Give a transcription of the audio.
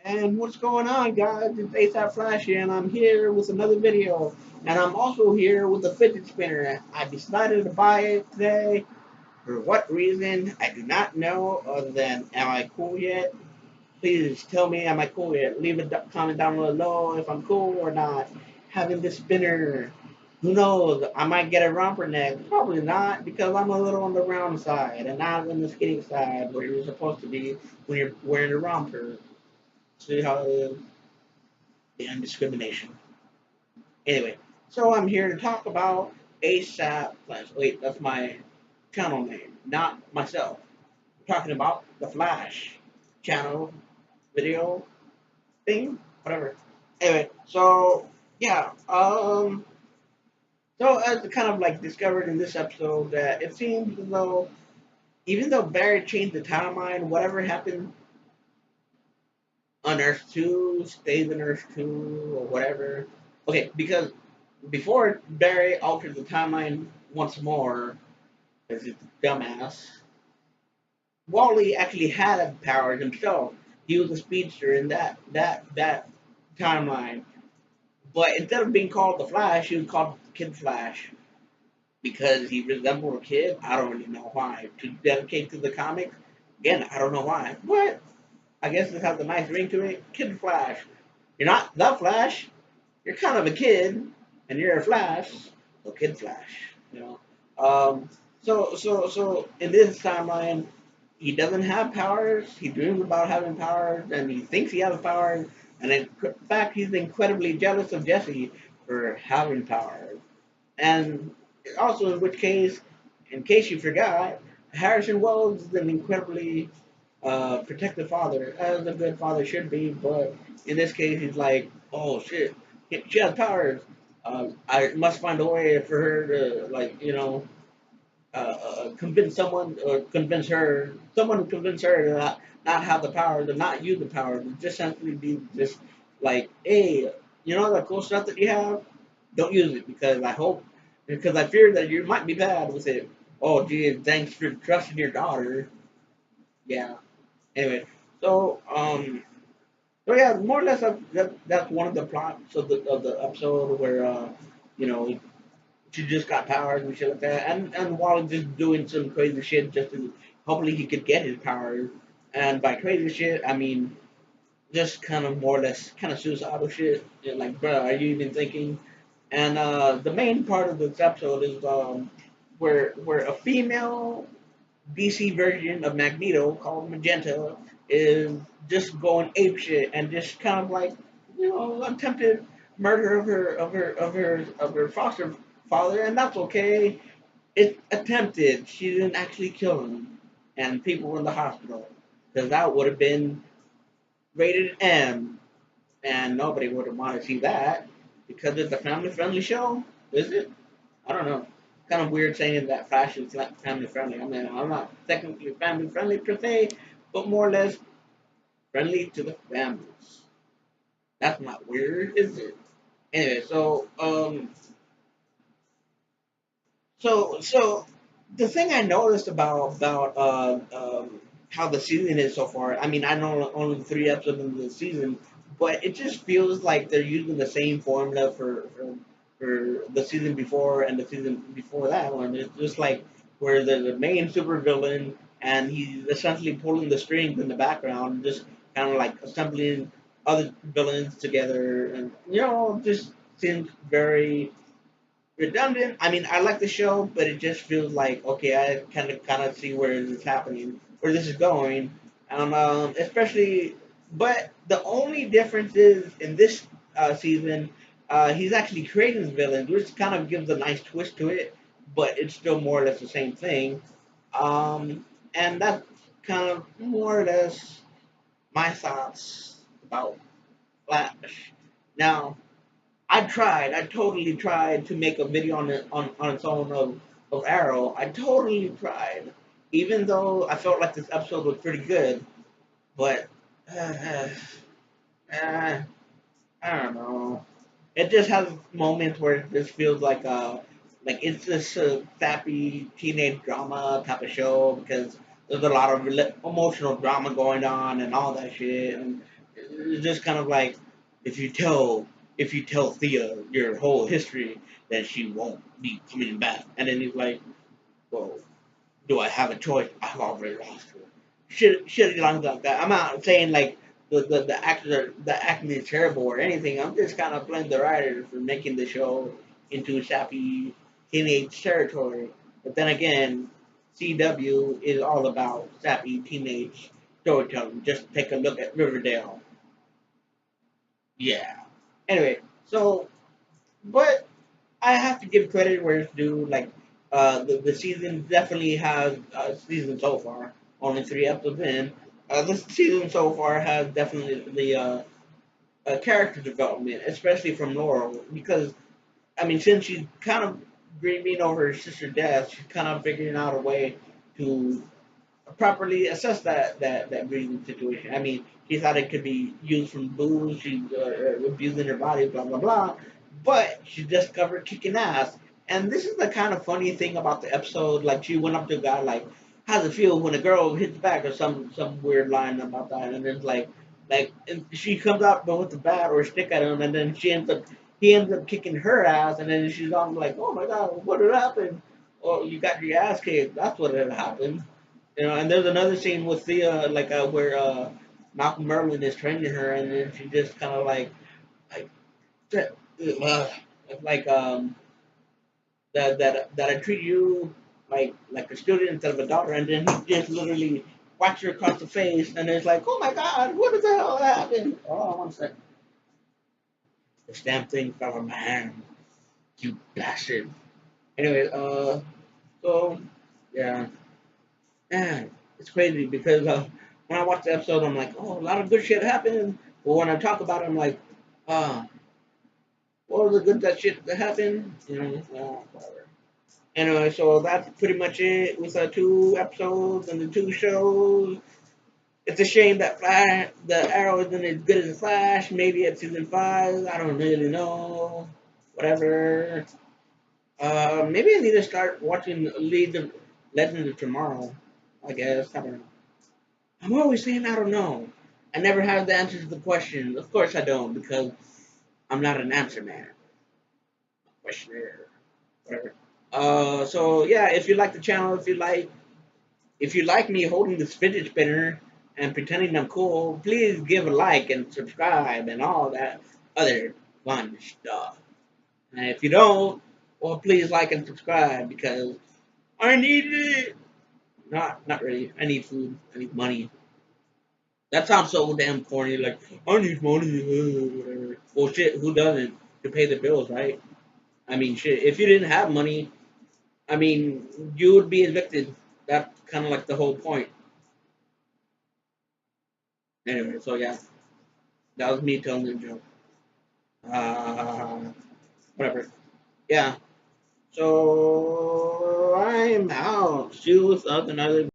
And what's going on, guys? It's ASAP Flash here, and I'm here with another video. And I'm also here with a fidget spinner. I decided to buy it today. For what reason, I do not know, other than, am I cool yet? Please tell me, am I cool yet? Leave a comment down below if I'm cool or not. Having this spinner. Who knows? I might get a romper neck. Probably not, because I'm a little on the round side and not on the skinny side where you're supposed to be when you're wearing a romper. See how it is? The discrimination. Anyway, so I'm here to talk about ASAP Flash. Wait, that's my channel name, not myself. I'm talking about the Flash channel video thing, whatever. Anyway, so yeah, so as kind of like discovered in this episode that it seems as though even though Barry changed the timeline, whatever happened on Earth 2 stays on Earth 2 or whatever. Okay, because before Barry altered the timeline once more, as a dumbass, Wally actually had powers himself. He was a speedster in that timeline. But instead of being called the Flash, he was called Kid Flash because he resembled a kid. I don't really know why. To dedicate to the comic, again, I don't know why. But I guess it has a nice ring to it. Kid Flash. You're not the Flash. You're kind of a kid, and you're a Flash. So Kid Flash. You know. So in this timeline, he doesn't have powers. He dreams about having powers, and he thinks he has powers. And in fact, he's incredibly jealous of Jesse for having powers. And also, in case you forgot, Harrison Wells is an incredibly protective father, as a good father should be. But in this case, he's like, oh shit, she has powers. I must find a way for her to, like, convince someone or convince her, someone to convince her to not have the power, to not use the power, to just simply be just like, hey, you know that cool stuff that you have? Don't use it because I fear that you might be bad with it. Oh, gee, thanks for trusting your daughter. Yeah. Anyway, so so yeah, more or less that's one of the plots of the episode where you know she just got powers and shit like that, and Wally just doing some crazy shit just to hopefully he could get his powers. And by crazy shit, I mean just kind of more or less kind of suicidal shit. You know, like, bro, are you even thinking? And the main part of this episode is where a female DC version of Magneto called Magenta is just going ape shit and just kind of like attempted murder of her foster father, and that's okay. It's attempted. She didn't actually kill him, and people were in the hospital because that would have been rated M, and nobody would have wanted to see that because it's a family friendly show. Is it? I don't know. Kind of weird saying that Flash is like family friendly. I mean, I'm not technically family friendly per se, but more or less friendly to the families. That's not weird, is it? Anyway, so the thing I noticed about how the season is so far. I mean, I know only 3 episodes into the season, but it just feels like they're using the same formula for the season before and the season before that one. It's just like where the main supervillain and he's essentially pulling the strings in the background, just kind of like assembling other villains together, and just seems very redundant. I mean, I like the show, but it just feels like okay, I kind of see where this is happening, where this is going, especially. But the only difference is in this season, he's actually creating villains, which kind of gives a nice twist to it, but it's still more or less the same thing. And that's kind of more or less my thoughts about Flash. Now, I totally tried to make a video on its own of Arrow. I totally tried, even though I felt like this episode was pretty good. But uh, uh, I don't know. It just has moments where it just feels like it's just a sappy teenage drama type of show because there's a lot of emotional drama going on and all that shit. And It's just kind of like if you tell if you tell Thea your whole history, then she won't be coming back. And then he's like, well, do I have a choice? I've already lost her. Shit along like that. I'm not saying like the acting is terrible or anything. I'm just kind of blaming the writers for making the show into sappy teenage territory. But then again, CW is all about sappy teenage storytelling. Just take a look at Riverdale. Yeah. Anyway, so but I have to give credit where it's due. Like, the season definitely has season so far. Only 3 episodes in. This season so far has definitely character development, especially from Laurel, because I mean, since she's kind of grieving over her sister's death, she's kind of figuring out a way to properly assess that breathing situation. I mean, she thought it could be used from booze, she's abusing her body, blah blah blah. But she discovered kicking ass, and this is the kind of funny thing about the episode. Like she went up to a guy like, "How's it feel when a girl hits back?" or some weird line about that, and it's like and she comes out with the bat or stick at him, and then he ends up kicking her ass, and then she's all like, "Oh my god, what did happen?" Oh, you got your ass kicked. That's what had happened. And there's another scene with Thea, like where Malcolm Merlin is training her, and then she just kind of like uh, like that I treat you like a student instead of a daughter, and then he just literally whacks her across the face, and it's like, oh my god, what the hell happened? Oh, one second, this damn thing fell on my hand, you bastard. Anyway, so yeah, man, it's crazy because when I watch the episode, I'm like, oh, a lot of good shit happened. But when I talk about it, I'm like, uh, what was the good that shit that happened? Whatever. Anyway, so that's pretty much it with the 2 episodes and the 2 shows. It's a shame that the Arrow isn't as good as the Flash. Maybe at season 5. I don't really know. Whatever. Maybe I need to start watching Legend of Tomorrow. I guess I don't know. I'm always saying I don't know. I never have the answer to the question. Of course I don't, because I'm not an answer man. Questionnaire. Whatever. So yeah, if you like the channel, if you like me holding this fidget spinner and pretending I'm cool, please give a like and subscribe and all that other fun stuff. And if you don't, well, please like and subscribe because I need it. Not really. I need food. I need money. That sounds so damn corny. Like I need money. Whatever. Well, shit. Who doesn't to pay the bills, right? I mean, shit. If you didn't have money, I mean, you would be evicted. That's kind of like the whole point. Anyway, so yeah, that was me telling the joke. Uh, whatever. Yeah. So I'm out. See you with another